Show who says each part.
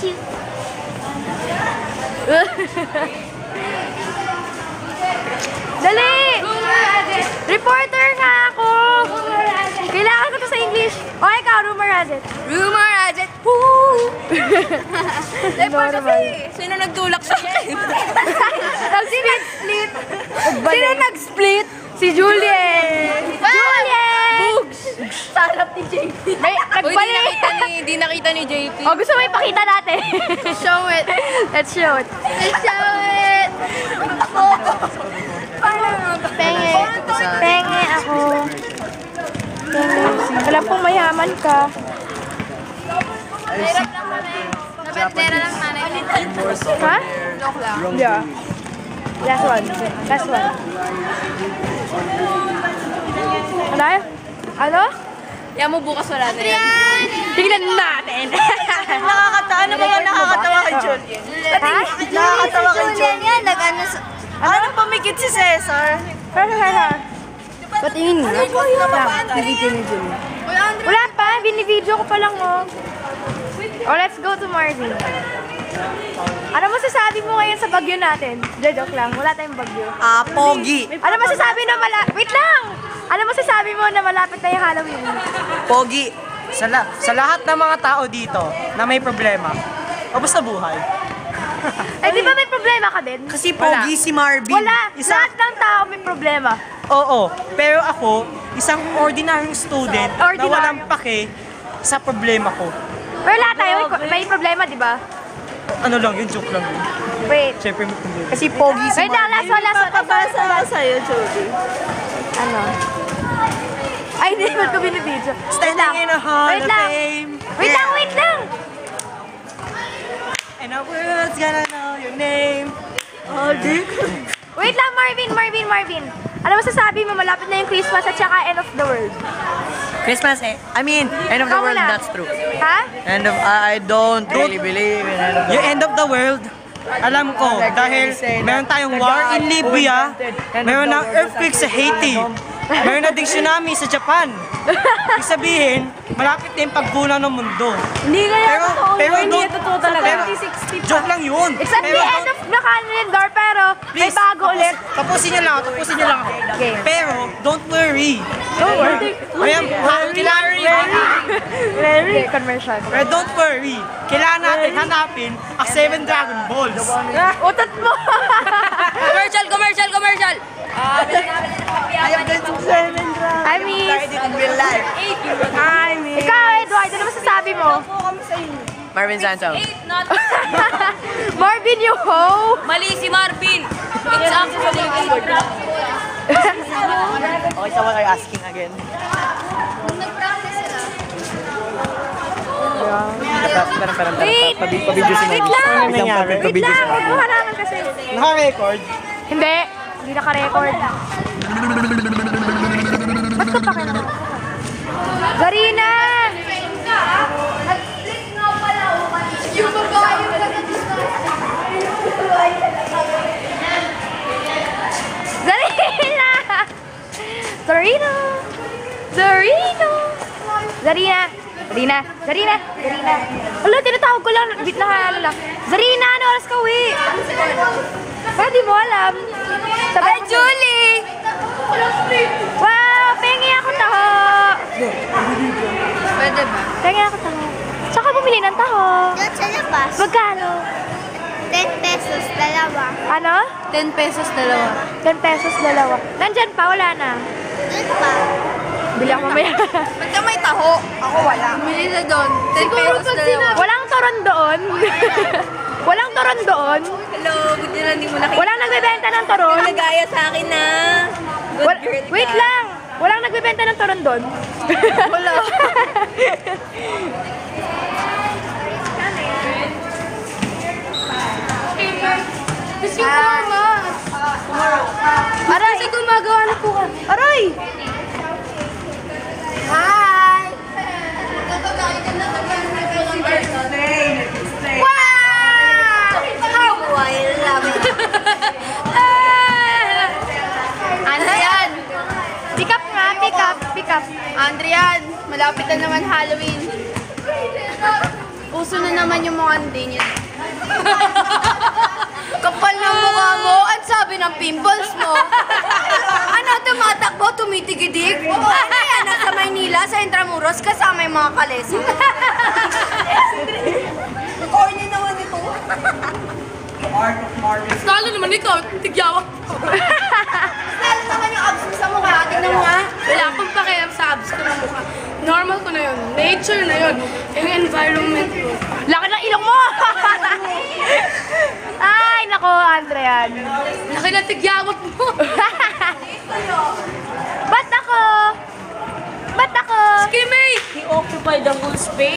Speaker 1: you.
Speaker 2: Dali! Reporter nga ako! Kailangan ko to sa English. O, ikaw, rumor has it.
Speaker 1: Rumor has it. Woo!
Speaker 2: Reporter
Speaker 1: kasi, sino nagtulak sa akin?
Speaker 2: Sino nag-split? Sino nag-split? Si Julien! Julien!
Speaker 1: Bugs! Sarap ni JP.
Speaker 2: May nagbalik!
Speaker 1: Di nakita ni JP.
Speaker 2: O, gusto mo ipakita natin?
Speaker 1: Show it.
Speaker 2: Let's show it.
Speaker 1: Let's show it.
Speaker 2: Penge. Penge ako. Penge. Alam kong mayaman ka.
Speaker 1: Hirap lang kami. Nabentera lang nanay.
Speaker 2: Ha?
Speaker 1: Joke lang.
Speaker 2: Yeah. Last one. Last one. Ano? Ano?
Speaker 1: Yan mo bukas wala na yan.
Speaker 2: Tingnan natin.
Speaker 3: Nakakatawa. Ano ba yung nakakatawa kay Julian?
Speaker 2: Ha?
Speaker 3: Nakakatawa kay Julian.
Speaker 1: Yan, nag-ano sa...
Speaker 3: Ano pumikit si Cesar?
Speaker 2: Patingin nga. Bibigyan ni Julie. Wala pa. Binibideo ko pa lang, oh. Oh, let's go to Marvin. Ano masasabi mo ngayon sa bagyo natin? Joke lang. Wala tayong bagyo.
Speaker 3: Pogi.
Speaker 2: Ano masasabi na Wait lang! Ano masasabi mo na malapit na yung Halloween?
Speaker 3: Pogi. Sa lahat ng mga tao dito na may problema, kamusta buhay?
Speaker 2: Eh, di ba may problema ka din?
Speaker 3: Kasi pogi si Marvin.
Speaker 2: Wala. Lahat ng tao may problema.
Speaker 3: Oo, pero ako, isang ordinaryong student na
Speaker 2: Ordinary.
Speaker 3: walang pake sa problema ko.
Speaker 2: Pero lahat tayo may problema, di ba?
Speaker 3: Ano lang yun, joke lang yun.
Speaker 2: Wait.
Speaker 3: Siyempre may problema.
Speaker 2: Kasi pogi si Wait lang, last one.
Speaker 3: Papabasa lang sa'yo, Jody.
Speaker 2: Ano? Ay, hindi naman ko binibidyo.
Speaker 3: Standing in a hall
Speaker 2: Wait
Speaker 3: of
Speaker 2: lang.
Speaker 3: fame.
Speaker 2: Wait lang, wait lang!
Speaker 3: And the world's gonna know your name. Oh,
Speaker 2: Wait lang, Marvin. Ano masasabi mo? Malapit na yung Christmas at saka end of the world.
Speaker 3: Christmas, end of the
Speaker 2: Ikaw
Speaker 3: world,
Speaker 2: muna.
Speaker 3: that's true.
Speaker 2: Ha?
Speaker 3: I don't really believe in end of the world. Yung end of the world, alam ko, dahil meron tayong war in Libya, meron ng earthquake sa Haiti, meron na ding tsunami sa Japan. Ibig sabihin, malapit na yung pagbunan ng mundo.
Speaker 2: Hindi kaya
Speaker 3: Pero
Speaker 2: hindi
Speaker 3: don't,
Speaker 2: totoo talaga.
Speaker 3: pero, joke lang yun.
Speaker 2: It's at the end of the calendar, pero may bago ulit.
Speaker 3: Tapusin niyo lang ako.
Speaker 2: Okay.
Speaker 3: Pero, don't worry.
Speaker 2: Don't worry.
Speaker 3: Ayan,
Speaker 2: Very commercial.
Speaker 3: Pero don't worry. Kailangan natin hanapin ang 7 Dragon Balls.
Speaker 2: Utot mo!
Speaker 1: Commercial!
Speaker 3: I am going to 7 Dragon.
Speaker 2: I miss.
Speaker 3: in real life.
Speaker 2: Ikaw, Edward, ano masasabi mo?
Speaker 3: Marvin Sancho.
Speaker 2: Marvin, you ho!
Speaker 1: Mali si Marvin. It's actually
Speaker 3: Okay, so what are you asking again?
Speaker 2: Wait! Wait lang! Wait lang! Huwag mo halangan kasi.
Speaker 3: Naka-record?
Speaker 2: Hindi naka-record. Ba't ka pa kailangan? Zarina! Zarina! Zarina! Wala, tinatawag ko lang. Bit na ano lang. Zarina, ano oras ka uwi? Pero di mo alam. Ay, Julie! Wow, pengi ako taho!
Speaker 1: Pwede ba?
Speaker 2: Pengi ako taho. Saan ka bumili ng taho?
Speaker 4: Doon sa labas,
Speaker 2: Magkano?
Speaker 4: 10 pesos, dalawa.
Speaker 2: Ano?
Speaker 1: 10 pesos dalawa.
Speaker 2: 10 pesos dalawa. Nandyan pa, wala na.
Speaker 4: Doon pa.
Speaker 2: Bili ako mamaya.
Speaker 1: Ba't ka may taho? Ako wala. Bili na doon. 10 pesos dalawa.
Speaker 2: Walang toron doon. Walang toron doon.
Speaker 1: Hello, buti na hindi mo nakita.
Speaker 2: Walang nagbebenta ng toron.
Speaker 1: Nagaya sa akin na. Good girl ka.
Speaker 2: Wait lang. Walang nagbebenta ng toron doon.
Speaker 1: Wala. Kasi
Speaker 2: Aray!
Speaker 1: Kasi gumagawa na po kami.
Speaker 2: Aray!
Speaker 4: Hi!
Speaker 1: Wow! I love it. Andrian!
Speaker 2: Pick up nga, pick up.
Speaker 1: Andrian, malapit na naman Halloween. Uso na naman yung mga hindi niya. Kapal ng mukha mo. Ang sabi ng pimples mo. Ano, tumatakbo, tumitigidig? Ano yan, nasa Maynila, sa Intramuros, kasama yung mga kalesa. Corny naman ito.
Speaker 5: Lalo naman ikaw, tigyawak.
Speaker 1: Lalo naman yung abs mo sa mukha. Tingnan mo nga.
Speaker 5: Wala akong pakialam sa abs ko ng mukha. Normal ko na yun. Nature na yun. Yung environment ko.
Speaker 2: Laki ng ilong mo! Ay, nako, Andrean.
Speaker 5: Laki na tigyawak mo.
Speaker 2: Ba't ako? Ba't ako?
Speaker 5: Kimmy!
Speaker 6: He occupied the whole space.